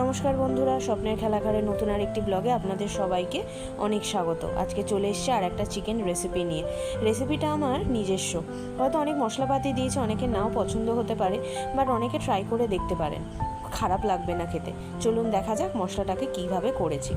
নমস্কার বন্ধুরা, স্বপ্নের খেলাঘরের নতুন আরেকটি ব্লগে আপনাদের সবাইকে অনেক স্বাগত। আজকে চলে এসেছে আর একটা চিকেন রেসিপি নিয়ে। রেসিপিটা আমার নিজস্ব, হয়তো অনেক মশলাপাতি দিয়েছে, অনেকের নাও পছন্দ হতে পারে, বাট অনেকে ট্রাই করে দেখতে পারেন, খারাপ লাগবে না খেতে। চলুন দেখা যাক মশলাটাকে কিভাবে করেছি।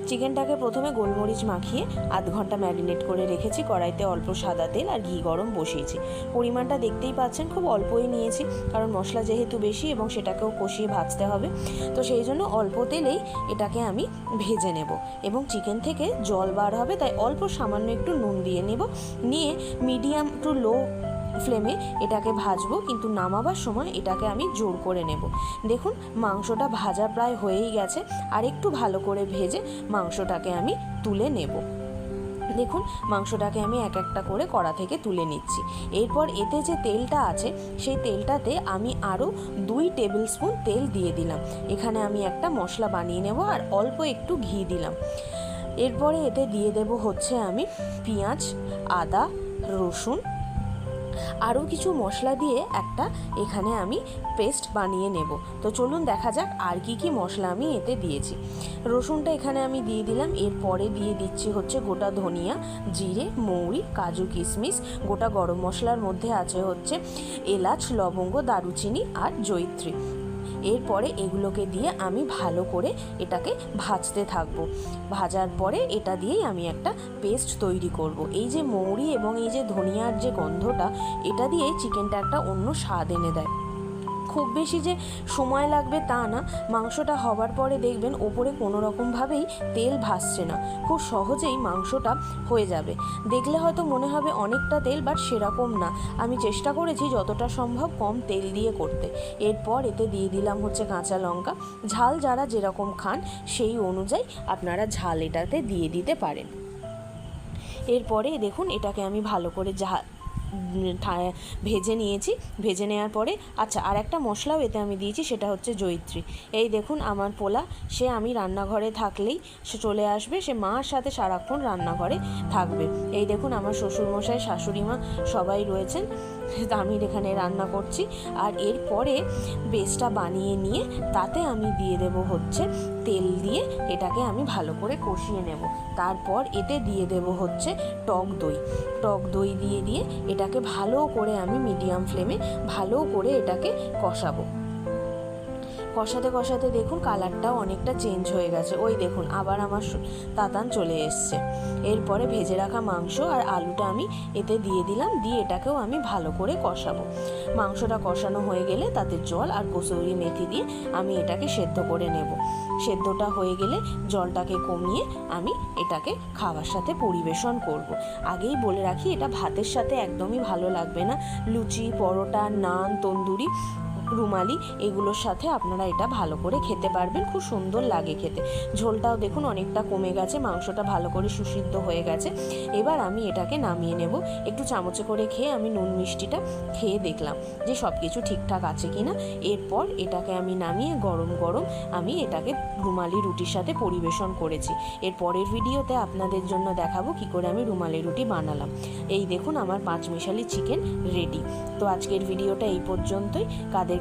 চিকেনটাকে প্রথমে গোলমরিচ মাখিয়ে আধ ঘন্টা ম্যারিনেট করে রেখেছি। কড়াইতে অল্প সাদা তেল আর ঘি গরম বসিয়েছি। পরিমাণটা দেখতেই পাচ্ছেন, খুব অল্পই নিয়েছি, কারণ মশলা যেহেতু বেশি এবং সেটাকেও কষিয়ে ভাজতে হবে, তো সেই জন্য অল্প তেলেই এটাকে আমি ভেজে নেব। এবং চিকেন থেকে জল বার হবে, তাই অল্প সামান্য একটু নুন দিয়ে নেব। নিয়ে মিডিয়াম টু লো ফ্লেমে এটাকে ভাজবো, কিন্তু নামাবার সময় এটাকে আমি জোর করে নেব। দেখুন মাংসটা ভাজা প্রায় হয়েই গেছে, আর একটু ভালো করে ভেজে মাংসটাকে আমি তুলে নেব। দেখুন মাংসটাকে আমি এক একটা করে কড়া থেকে তুলে নিচ্ছি। এরপর এতে যে তেলটা আছে সেই তেলটাতে আমি আরও 2 টেবিল স্পুন তেল দিয়ে দিলাম। এখানে আমি একটা মশলা বানিয়ে নেব আর অল্প একটু ঘি দিলাম। এরপরে এতে দিয়ে দেব হচ্ছে আমি পেঁয়াজ, আদা, রসুন, আরও কিছু মশলা দিয়ে একটা এখানে আমি পেস্ট বানিয়ে নেব। তো চলুন দেখা যাক আর কি মশলা আমি এতে দিয়েছি। রসুনটা এখানে আমি দিয়ে দিলাম। এরপরে দিয়ে দিচ্ছি হচ্ছে গোটা ধনিয়া, জিরে, মৌরি, কাজু, কিশমিশ। গোটা গরম মশলার মধ্যে আছে হচ্ছে এলাচ, লবঙ্গ, দারুচিনি আর জয়িত্রী। এরপরে এগুলোকে দিয়ে আমি ভালো করে এটাকে ভাজতে থাকবো। ভাজার পরে এটা দিয়েই আমি একটা পেস্ট তৈরি করব। এই যে মৌরি এবং এই যে ধনিয়ার যে গন্ধটা, এটা দিয়েই চিকেনটা একটা অন্য স্বাদ এনে দেয়। খুব বেশি যে সময় লাগবে তা না, মাংসটা হবার পরে দেখবেন ওপরে কোনো রকমভাবেই তেল ভাসছে না, খুব সহজেই মাংসটা হয়ে যাবে। দেখলে হয়তো মনে হবে অনেকটা তেল, বাট সেরকম না। আমি চেষ্টা করেছি যতটা সম্ভব কম তেল দিয়ে করতে। এরপর এতে দিয়ে দিলাম হচ্ছে কাঁচা লঙ্কা। ঝাল যারা যেরকম খান সেই অনুযায়ী আপনারা ঝাল এটাতে দিয়ে দিতে পারেন। এরপরে দেখুন এটাকে আমি ভালো করে ভেজে নিয়েছি। ভেজে নেওয়ার পরে আর একটা মশলাও এতে আমি দিয়েছি, সেটা হচ্ছে জয়িত্রী। এই দেখুন আমার পোলা, সে আমি রান্নাঘরে থাকলেই সে চলে আসবে, সে মার সাথে সারাক্ষণ রান্নাঘরে থাকবে। এই দেখুন আমার শ্বশুরমশাই, শাশুড়ি মা সবাই রয়েছেন, আমি এখানে রান্না করছি। আর এরপরে বেসটা বানিয়ে নিয়ে তাতে আমি দিয়ে দেব হচ্ছে তেল দিয়ে এটাকে আমি ভালো করে কষিয়ে নেব। তারপর এতে দিয়ে দেব হচ্ছে টক দই দিয়ে এটাকে ভালো করে আমি মিডিয়াম ফ্লেমে ভালো করে এটাকে কষাবো। কষাতে দেখুন কালারটাও অনেকটা চেঞ্জ হয়ে গেছে। ওই দেখুন আবার আমার তাতান চলে এসছে। এরপরে ভেজে রাখা মাংস আর আলুটা আমি এতে দিয়ে দিলাম, দিয়ে এটাকেও আমি ভালো করে কষাবো। মাংসটা কষানো হয়ে গেলে তাতে জল আর কসুরি মেথি দিয়ে আমি এটাকে সেদ্ধ করে নেব। সেদ্ধটা হয়ে গেলে জলটাকে কমিয়ে আমি এটাকে খাওয়ার সাথে পরিবেশন করব। আগেই বলে রাখি, এটা ভাতের সাথে একদমই ভালো লাগবে না। লুচি, পরোটা, নান, তন্দুরি, রুমালি এগুলোর সাথে আপনারা এটা ভালো করে খেতে পারবেন, খুব সুন্দর লাগে খেতে। ঝোলটাও দেখুন অনেকটা কমে গেছে, মাংসটা ভালো করে সুসিদ্ধ হয়ে গেছে। এবার আমি এটাকে নামিয়ে নেব। একটু চামচে করে খেয়ে আমি নুন মিষ্টিটা খেয়ে দেখলাম যে সব কিছু ঠিকঠাক আছে কিনা। এরপর এটাকে আমি নামিয়ে গরম আমি এটাকে রুমালি রুটির সাথে পরিবেশন করেছি। এর পরের ভিডিওতে আপনাদের জন্য দেখাবো কি করে আমি রুমালি রুটি বানালাম। এই দেখুন আমার 5 মিশালি চিকেন রেডি। তো আজকের ভিডিওটা এই পর্যন্তই।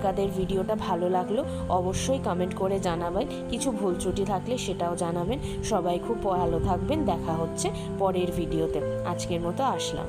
কাদের ভিডিওটা ভালো লাগলো অবশ্যই কমেন্ট করে জানাবেন, কিছু ভুল ত্রুটি থাকলে সেটাও জানাবেন। সবাই খুব ভালো থাকবেন, দেখা হচ্ছে পরের ভিডিওতে। আজকের মতো আসলাম।